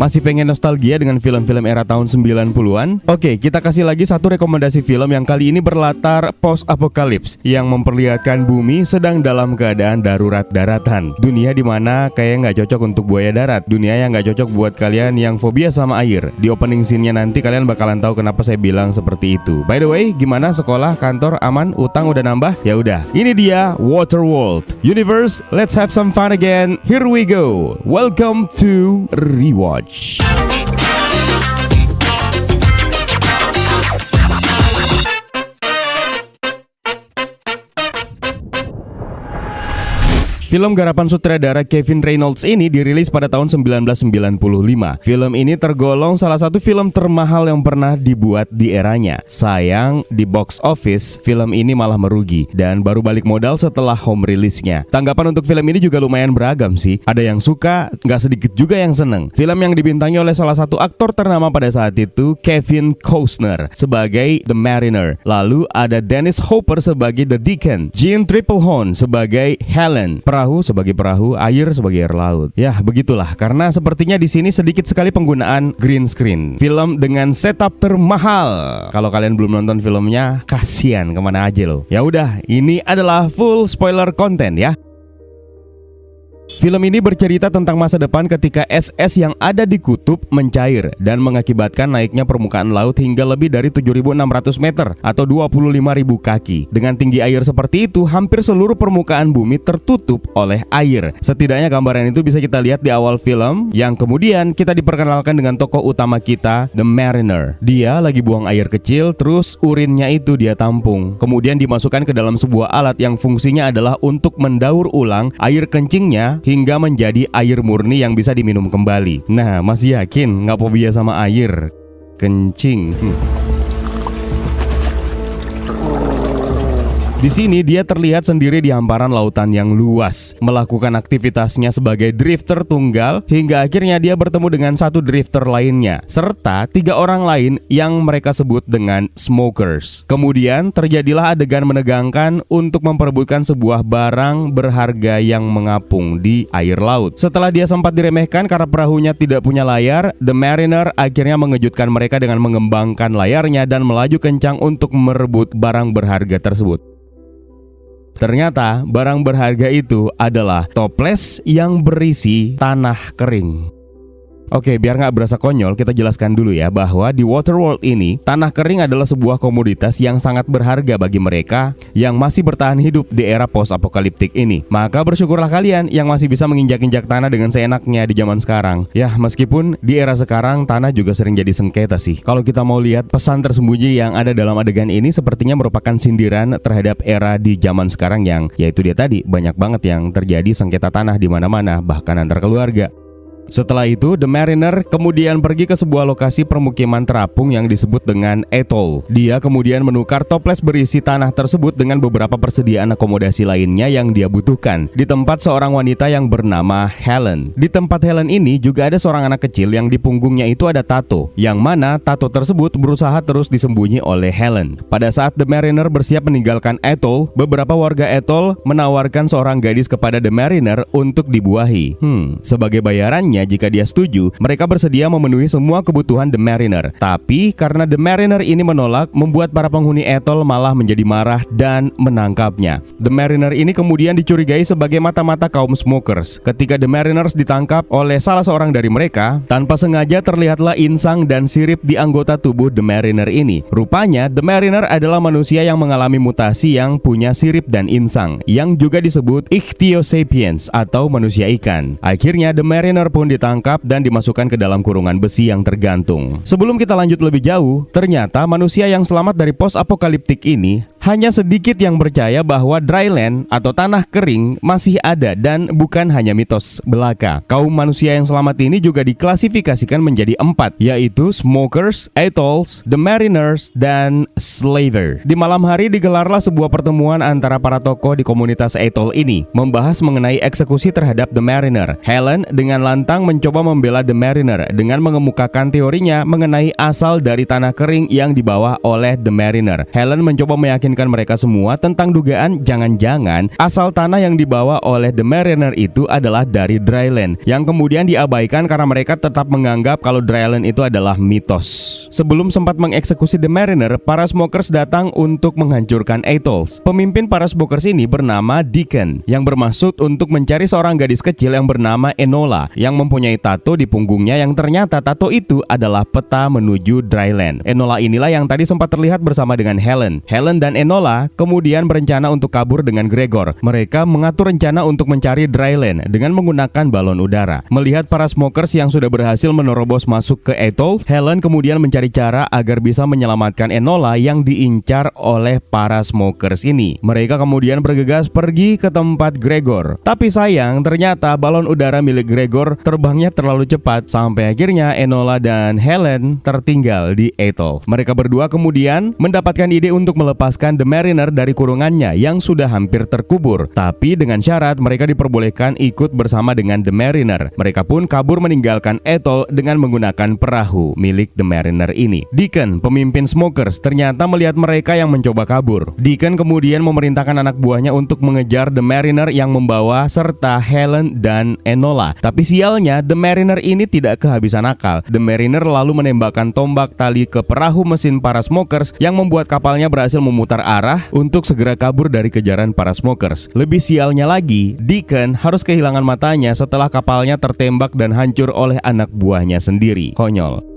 Masih pengen nostalgia dengan film-film era tahun 90-an? Oke, kita kasih lagi satu rekomendasi film yang kali ini berlatar post-apokalips, yang memperlihatkan bumi sedang dalam keadaan darurat daratan. Dunia dimana kayak nggak cocok untuk buaya darat. Dunia yang nggak cocok buat kalian yang fobia sama air. Di opening scene-nya nanti kalian bakalan tahu kenapa saya bilang seperti itu. By the way, gimana sekolah, kantor, aman, utang udah nambah? Ya udah, ini dia Waterworld. Universe, let's have some fun again. Here we go. Welcome to Rewatch. Film garapan sutradara Kevin Reynolds ini dirilis pada tahun 1995. Film ini tergolong salah satu film termahal yang pernah dibuat di eranya. Sayang, di box office, film ini malah merugi dan baru balik modal setelah home release-nya. Tanggapan untuk film ini juga lumayan beragam sih. Ada yang suka, nggak sedikit juga yang seneng. Film yang dibintangi oleh salah satu aktor ternama pada saat itu, Kevin Costner sebagai The Mariner. Lalu ada Dennis Hopper sebagai The Deacon, Jean Tripplehorn sebagai Helen, perahu sebagai perahu, air sebagai air laut. Ya, begitulah, karena sepertinya di sini sedikit sekali penggunaan green screen. Film dengan setup termahal. Kalau kalian belum nonton filmnya, kasihan, kemana aja loh. Ya udah, ini adalah full spoiler content ya. Film ini bercerita tentang masa depan ketika es yang ada di kutub mencair dan mengakibatkan naiknya permukaan laut hingga lebih dari 7.600 meter atau 25.000 kaki. Dengan tinggi air seperti itu, hampir seluruh permukaan bumi tertutup oleh air. Setidaknya gambaran itu bisa kita lihat di awal film, yang kemudian kita diperkenalkan dengan tokoh utama kita, The Mariner. Dia lagi buang air kecil, terus urinnya itu dia tampung. Kemudian dimasukkan ke dalam sebuah alat yang fungsinya adalah untuk mendaur ulang air kencingnya hingga menjadi air murni yang bisa diminum kembali. Nah, masih yakin nggak fobia sama air kencing? Di sini dia terlihat sendiri di hamparan lautan yang luas, melakukan aktivitasnya sebagai drifter tunggal hingga akhirnya dia bertemu dengan satu drifter lainnya, serta 3 orang lain yang mereka sebut dengan smokers. Kemudian terjadilah adegan menegangkan untuk memperebutkan sebuah barang berharga yang mengapung di air laut. Setelah dia sempat diremehkan karena perahunya tidak punya layar, The Mariner akhirnya mengejutkan mereka dengan mengembangkan layarnya dan melaju kencang untuk merebut barang berharga tersebut. Ternyata barang berharga itu adalah toples yang berisi tanah kering. Oke, biar nggak berasa konyol, kita jelaskan dulu ya bahwa di Waterworld ini, tanah kering adalah sebuah komoditas yang sangat berharga bagi mereka yang masih bertahan hidup di era post-apokaliptik ini. Maka bersyukurlah kalian yang masih bisa menginjak-injak tanah dengan seenaknya di zaman sekarang. Ya, meskipun di era sekarang tanah juga sering jadi sengketa sih. Kalau kita mau lihat pesan tersembunyi yang ada dalam adegan ini sepertinya merupakan sindiran terhadap era di zaman sekarang yang yaitu dia tadi, banyak banget yang terjadi sengketa tanah di mana-mana, bahkan antar keluarga. Setelah itu, The Mariner kemudian pergi ke sebuah lokasi permukiman terapung yang disebut dengan atoll. Dia kemudian menukar toples berisi tanah tersebut dengan beberapa persediaan akomodasi lainnya yang dia butuhkan di tempat seorang wanita yang bernama Helen. Di tempat Helen ini juga ada seorang anak kecil yang di punggungnya itu ada tato, yang mana tato tersebut berusaha terus disembunyi oleh Helen. Pada saat The Mariner bersiap meninggalkan atoll, beberapa warga atoll menawarkan seorang gadis kepada The Mariner untuk dibuahi. Sebagai bayarannya, jika dia setuju, mereka bersedia memenuhi semua kebutuhan The Mariner. Tapi karena The Mariner ini menolak, membuat para penghuni atoll malah menjadi marah dan menangkapnya. The Mariner ini kemudian dicurigai sebagai mata-mata kaum smokers. Ketika The Mariners ditangkap oleh salah seorang dari mereka, tanpa sengaja terlihatlah insang dan sirip di anggota tubuh The Mariner ini. Rupanya The Mariner adalah manusia yang mengalami mutasi yang punya sirip dan insang, yang juga disebut Ichthyosapiens atau manusia ikan. Akhirnya The Mariner pun ditangkap dan dimasukkan ke dalam kurungan besi yang tergantung. Sebelum kita lanjut lebih jauh, ternyata manusia yang selamat dari post-apokaliptik ini hanya sedikit yang percaya bahwa dryland atau tanah kering masih ada dan bukan hanya mitos belaka. Kaum manusia yang selamat ini juga diklasifikasikan menjadi 4, yaitu smokers, atolls, the mariners, dan slaver. Di malam hari digelarlah sebuah pertemuan antara para tokoh di komunitas atoll ini, membahas mengenai eksekusi terhadap the mariner. Helen dengan lantang menantang mencoba membela The Mariner dengan mengemukakan teorinya mengenai asal dari tanah kering yang dibawa oleh The Mariner. Helen mencoba meyakinkan mereka semua tentang dugaan jangan-jangan asal tanah yang dibawa oleh The Mariner itu adalah dari dryland, yang kemudian diabaikan karena mereka tetap menganggap kalau dryland itu adalah mitos. Sebelum sempat mengeksekusi The Mariner, para smokers datang untuk menghancurkan atolls. Pemimpin para smokers ini bernama Deacon, yang bermaksud untuk mencari seorang gadis kecil yang bernama Enola yang mempunyai tato di punggungnya, yang ternyata tato itu adalah peta menuju dryland. Enola inilah yang tadi sempat terlihat bersama dengan Helen. Helen dan Enola kemudian berencana untuk kabur dengan Gregor. Mereka mengatur rencana untuk mencari dryland dengan menggunakan balon udara. Melihat para smokers yang sudah berhasil menerobos masuk ke atoll, Helen kemudian mencari cara agar bisa menyelamatkan Enola yang diincar oleh para smokers ini. Mereka kemudian bergegas pergi ke tempat Gregor. Tapi sayang, ternyata balon udara milik Gregor terbangnya terlalu cepat sampai akhirnya Enola dan Helen tertinggal di atoll. Mereka berdua kemudian mendapatkan ide untuk melepaskan The Mariner dari kurungannya yang sudah hampir terkubur. Tapi dengan syarat mereka diperbolehkan ikut bersama dengan The Mariner. Mereka pun kabur meninggalkan atoll dengan menggunakan perahu milik The Mariner ini. Deacon, pemimpin smokers, ternyata melihat mereka yang mencoba kabur. Deacon kemudian memerintahkan anak buahnya untuk mengejar The Mariner yang membawa serta Helen dan Enola. Tapi sialnya, The Mariner ini tidak kehabisan akal. The Mariner lalu menembakkan tombak tali ke perahu mesin para smokers yang membuat kapalnya berhasil memutar arah untuk segera kabur dari kejaran para smokers. Lebih sialnya lagi, Deacon harus kehilangan matanya setelah kapalnya tertembak dan hancur oleh anak buahnya sendiri. Konyol.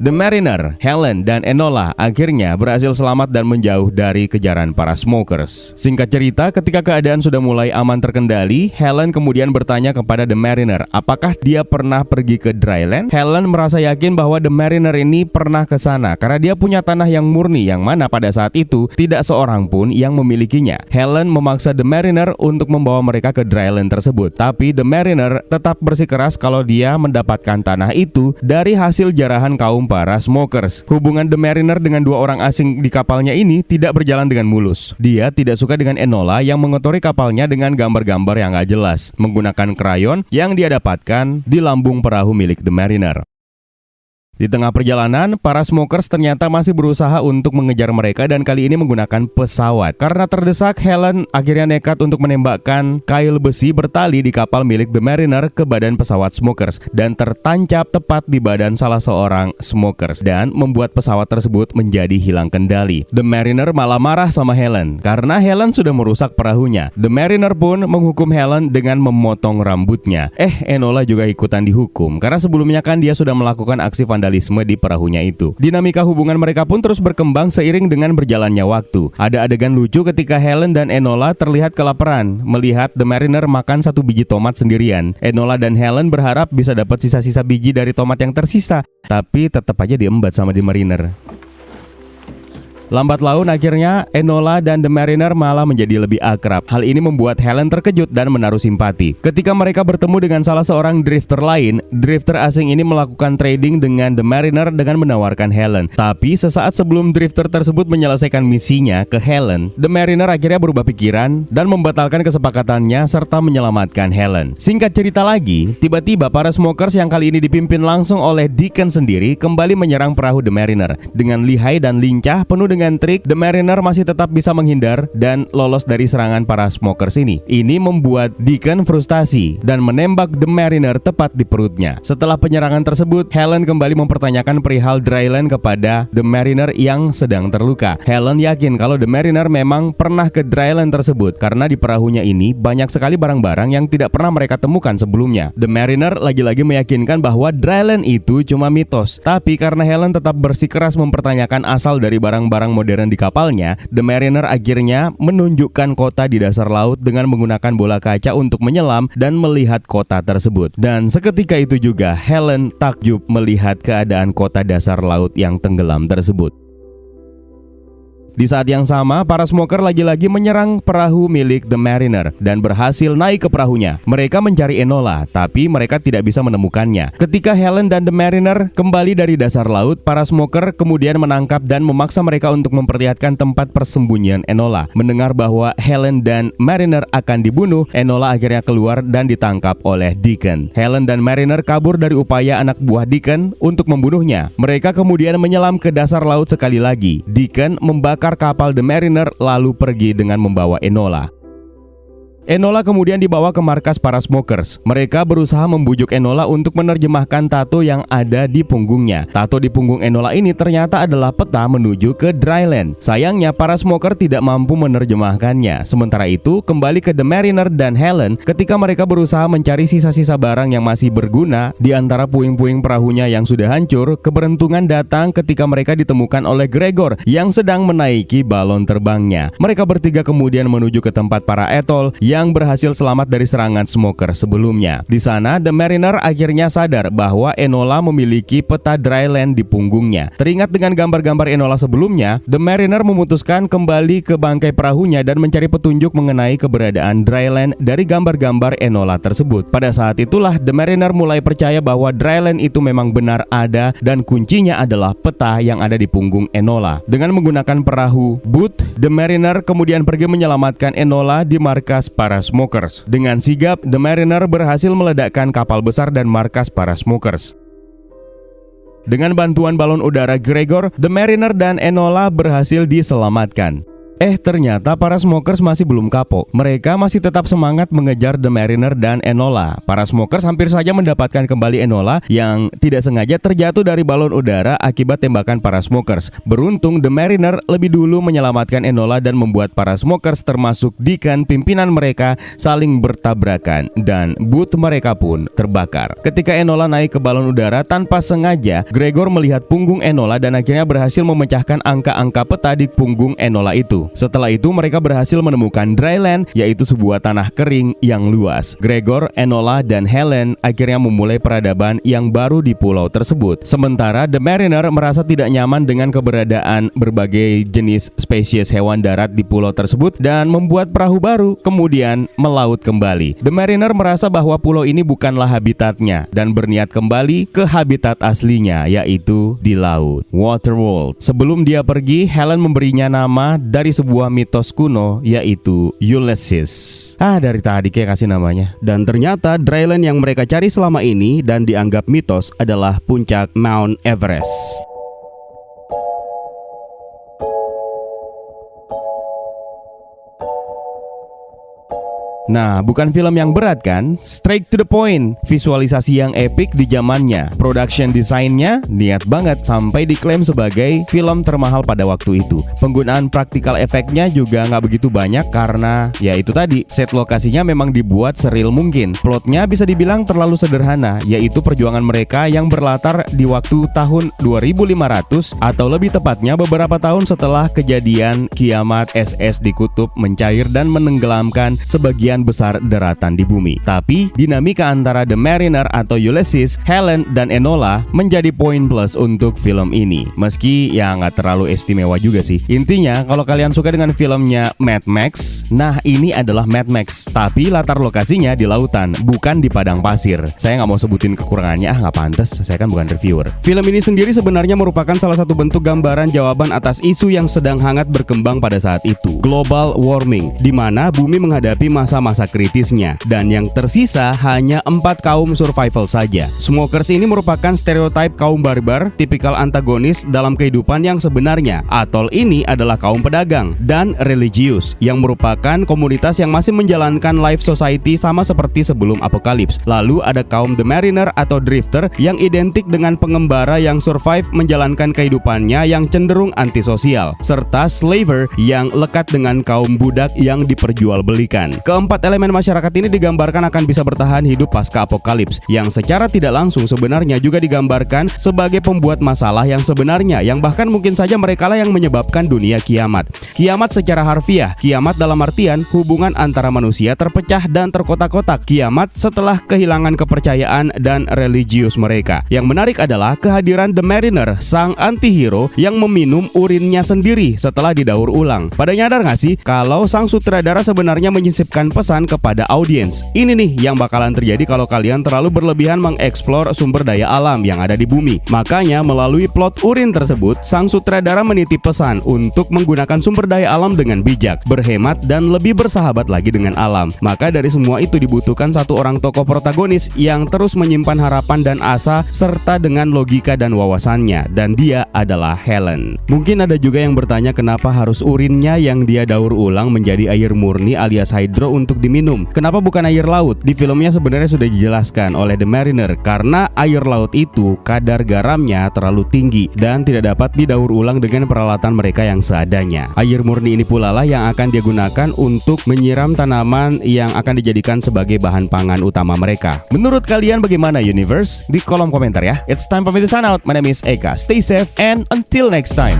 The Mariner, Helen, dan Enola akhirnya berhasil selamat dan menjauh dari kejaran para smokers. Singkat cerita, ketika keadaan sudah mulai aman terkendali, Helen kemudian bertanya kepada The Mariner apakah dia pernah pergi ke dryland. Helen merasa yakin bahwa The Mariner ini pernah ke sana karena dia punya tanah yang murni yang mana pada saat itu tidak seorang pun yang memilikinya. Helen memaksa The Mariner untuk membawa mereka ke dryland tersebut, tapi The Mariner tetap bersikeras kalau dia mendapatkan tanah itu dari hasil jarahan kaum para smokers. Hubungan The Mariner dengan dua orang asing di kapalnya ini tidak berjalan dengan mulus. Dia tidak suka dengan Enola yang mengotori kapalnya dengan gambar-gambar yang gak jelas, menggunakan krayon yang dia dapatkan di lambung perahu milik The Mariner. Di tengah perjalanan, para smokers ternyata masih berusaha untuk mengejar mereka dan kali ini menggunakan pesawat. Karena terdesak, Helen akhirnya nekat untuk menembakkan kail besi bertali di kapal milik The Mariner ke badan pesawat smokers dan tertancap tepat di badan salah seorang smokers dan membuat pesawat tersebut menjadi hilang kendali. The Mariner malah marah sama Helen karena Helen sudah merusak perahunya. The Mariner pun menghukum Helen dengan memotong rambutnya. Enola juga ikutan dihukum karena sebelumnya kan dia sudah melakukan aksi vandalisme di perahunya itu. Dinamika hubungan mereka pun terus berkembang seiring dengan berjalannya waktu. Ada adegan lucu ketika Helen dan Enola terlihat kelaparan melihat The Mariner makan satu biji tomat sendirian. Enola dan Helen berharap bisa dapat sisa-sisa biji dari tomat yang tersisa, tapi tetap aja diembat sama The Mariner. Lambat laun akhirnya Enola dan The Mariner malah menjadi lebih akrab. Hal ini membuat Helen terkejut dan menaruh simpati. Ketika mereka bertemu dengan salah seorang drifter lain, drifter asing ini melakukan trading dengan The Mariner dengan menawarkan Helen. Tapi sesaat sebelum drifter tersebut menyelesaikan misinya ke Helen, The Mariner akhirnya berubah pikiran dan membatalkan kesepakatannya serta menyelamatkan Helen. Singkat cerita lagi, tiba-tiba para smokers yang kali ini dipimpin langsung oleh Deacon sendiri kembali menyerang perahu The Mariner. Dengan lihai dan lincah penuh dengan trik, The Mariner masih tetap bisa menghindar dan lolos dari serangan para smokers ini. Ini membuat Deacon frustasi dan menembak The Mariner tepat di perutnya. Setelah penyerangan tersebut, Helen kembali mempertanyakan perihal dryland kepada The Mariner yang sedang terluka. Helen yakin kalau The Mariner memang pernah ke dryland tersebut karena di perahunya ini banyak sekali barang-barang yang tidak pernah mereka temukan sebelumnya. The Mariner lagi-lagi meyakinkan bahwa dryland itu cuma mitos. Tapi karena Helen tetap bersikeras mempertanyakan asal dari barang-barang modern di kapalnya, The Mariner akhirnya menunjukkan kota di dasar laut dengan menggunakan bola kaca untuk menyelam dan melihat kota tersebut. Dan seketika itu juga Helen takjub melihat keadaan kota dasar laut yang tenggelam tersebut. Di saat yang sama, para smoker lagi-lagi menyerang perahu milik The Mariner dan berhasil naik ke perahunya. Mereka mencari Enola, tapi mereka tidak bisa menemukannya. Ketika Helen dan The Mariner kembali dari dasar laut, para smoker kemudian menangkap dan memaksa mereka untuk memperlihatkan tempat persembunyian Enola. Mendengar bahwa Helen dan Mariner akan dibunuh, Enola akhirnya keluar dan ditangkap oleh Deacon. Helen dan Mariner kabur dari upaya anak buah Deacon untuk membunuhnya. Mereka kemudian menyelam ke dasar laut sekali lagi. Deacon membakar kapal The Mariner lalu pergi dengan membawa Enola. Enola kemudian dibawa ke markas para smokers. Mereka berusaha membujuk Enola untuk menerjemahkan tato yang ada di punggungnya. Tato di punggung Enola ini ternyata adalah peta menuju ke Dryland. Sayangnya para smoker tidak mampu menerjemahkannya. Sementara itu, kembali ke The Mariner dan Helen ketika mereka berusaha mencari sisa-sisa barang yang masih berguna di antara puing-puing perahunya yang sudah hancur. Keberuntungan datang ketika mereka ditemukan oleh Gregor yang sedang menaiki balon terbangnya. Mereka bertiga kemudian menuju ke tempat para Ethol yang berhasil selamat dari serangan smoker sebelumnya. Di sana, The Mariner akhirnya sadar bahwa Enola memiliki peta Dryland di punggungnya. Teringat dengan gambar-gambar Enola sebelumnya, The Mariner memutuskan kembali ke bangkai perahunya dan mencari petunjuk mengenai keberadaan Dryland dari gambar-gambar Enola tersebut. Pada saat itulah The Mariner mulai percaya bahwa Dryland itu memang benar ada dan kuncinya adalah peta yang ada di punggung Enola. Dengan menggunakan perahu boot, The Mariner kemudian pergi menyelamatkan Enola di markas para smokers. Dengan sigap, The Mariner berhasil meledakkan kapal besar dan markas para smokers. Dengan bantuan balon udara Gregor, The Mariner dan Enola berhasil diselamatkan. Ternyata para smokers masih belum kapok. Mereka masih tetap semangat mengejar The Mariner dan Enola. Para smokers hampir saja mendapatkan kembali Enola yang tidak sengaja terjatuh dari balon udara akibat tembakan para smokers. Beruntung The Mariner lebih dulu menyelamatkan Enola dan membuat para smokers termasuk Deacon pimpinan mereka saling bertabrakan dan boot mereka pun terbakar. Ketika Enola naik ke balon udara tanpa sengaja, Gregor melihat punggung Enola dan akhirnya berhasil memecahkan angka-angka peta di punggung Enola itu. Setelah itu mereka berhasil menemukan Dryland, yaitu sebuah tanah kering yang luas. Gregor, Enola, dan Helen akhirnya memulai peradaban yang baru di pulau tersebut. Sementara The Mariner merasa tidak nyaman dengan keberadaan berbagai jenis spesies hewan darat di pulau tersebut dan membuat perahu baru, kemudian melaut kembali. The Mariner merasa bahwa pulau ini bukanlah habitatnya dan berniat kembali ke habitat aslinya, yaitu di laut, Waterworld. Sebelum dia pergi, Helen memberinya nama dari sebuah mitos kuno, yaitu Ulysses. Dari tadi kayak kasih namanya. Dan ternyata Dryland yang mereka cari selama ini dan dianggap mitos adalah puncak Mount Everest. Nah, bukan film yang berat kan? Straight to the point. Visualisasi yang epic di zamannya. Production desainnya niat banget sampai diklaim sebagai film termahal pada waktu itu. Penggunaan praktikal efeknya juga nggak begitu banyak karena ya itu tadi, set lokasinya memang dibuat seril mungkin. Plotnya bisa dibilang terlalu sederhana, yaitu perjuangan mereka yang berlatar di waktu tahun 2500 atau lebih tepatnya beberapa tahun setelah kejadian kiamat es di kutub mencair dan menenggelamkan sebagian besar daratan di bumi. Tapi dinamika antara The Mariner atau Ulysses, Helen, dan Enola menjadi poin plus untuk film ini. Meski ya nggak terlalu istimewa juga sih. Intinya kalau kalian suka dengan filmnya Mad Max, nah ini adalah Mad Max. Tapi latar lokasinya di lautan, bukan di padang pasir. Saya nggak mau sebutin kekurangannya, nggak pantas. Saya kan bukan reviewer. Film ini sendiri sebenarnya merupakan salah satu bentuk gambaran jawaban atas isu yang sedang hangat berkembang pada saat itu, global warming, di mana bumi menghadapi masa-masa kritisnya dan yang tersisa hanya 4 kaum survival saja. Smokers ini merupakan stereotip kaum barbar, tipikal antagonis dalam kehidupan yang sebenarnya. Atoll ini adalah kaum pedagang dan religius yang merupakan komunitas yang masih menjalankan life society sama seperti sebelum apokalips. Lalu ada kaum The Mariner atau drifter yang identik dengan pengembara yang survive menjalankan kehidupannya yang cenderung antisosial, serta slaver yang lekat dengan kaum budak yang diperjualbelikan. Keempat Keempat elemen masyarakat ini digambarkan akan bisa bertahan hidup pasca apokalips, yang secara tidak langsung sebenarnya juga digambarkan sebagai pembuat masalah yang sebenarnya, yang bahkan mungkin saja merekalah yang menyebabkan dunia kiamat. Kiamat secara harfiah, kiamat dalam artian hubungan antara manusia terpecah dan terkotak-kotak, kiamat setelah kehilangan kepercayaan dan religius mereka. Yang menarik adalah kehadiran The Mariner, sang antihero yang meminum urinnya sendiri setelah didaur ulang. Pada nyadar gak sih kalau sang sutradara sebenarnya menyisipkan pesan kepada audiens? Ini nih yang bakalan terjadi kalau kalian terlalu berlebihan mengeksplor sumber daya alam yang ada di bumi. Makanya melalui plot urin tersebut, sang sutradara menitip pesan untuk menggunakan sumber daya alam dengan bijak, berhemat, dan lebih bersahabat lagi dengan alam. Maka dari semua itu dibutuhkan satu orang tokoh protagonis yang terus menyimpan harapan dan asa serta dengan logika dan wawasannya, dan dia adalah Helen. Mungkin ada juga yang bertanya kenapa harus urinnya yang dia daur ulang menjadi air murni alias hydro untuk diminum. Kenapa bukan air laut? Di filmnya sebenarnya sudah dijelaskan oleh The Mariner, karena air laut itu kadar garamnya terlalu tinggi dan tidak dapat didaur ulang dengan peralatan mereka yang seadanya. Air murni ini pula lah yang akan digunakan untuk menyiram tanaman yang akan dijadikan sebagai bahan pangan utama mereka. Menurut kalian bagaimana, Universe? Di kolom komentar ya. It's time for me to sign out. My name is Eka. Stay safe and until next time.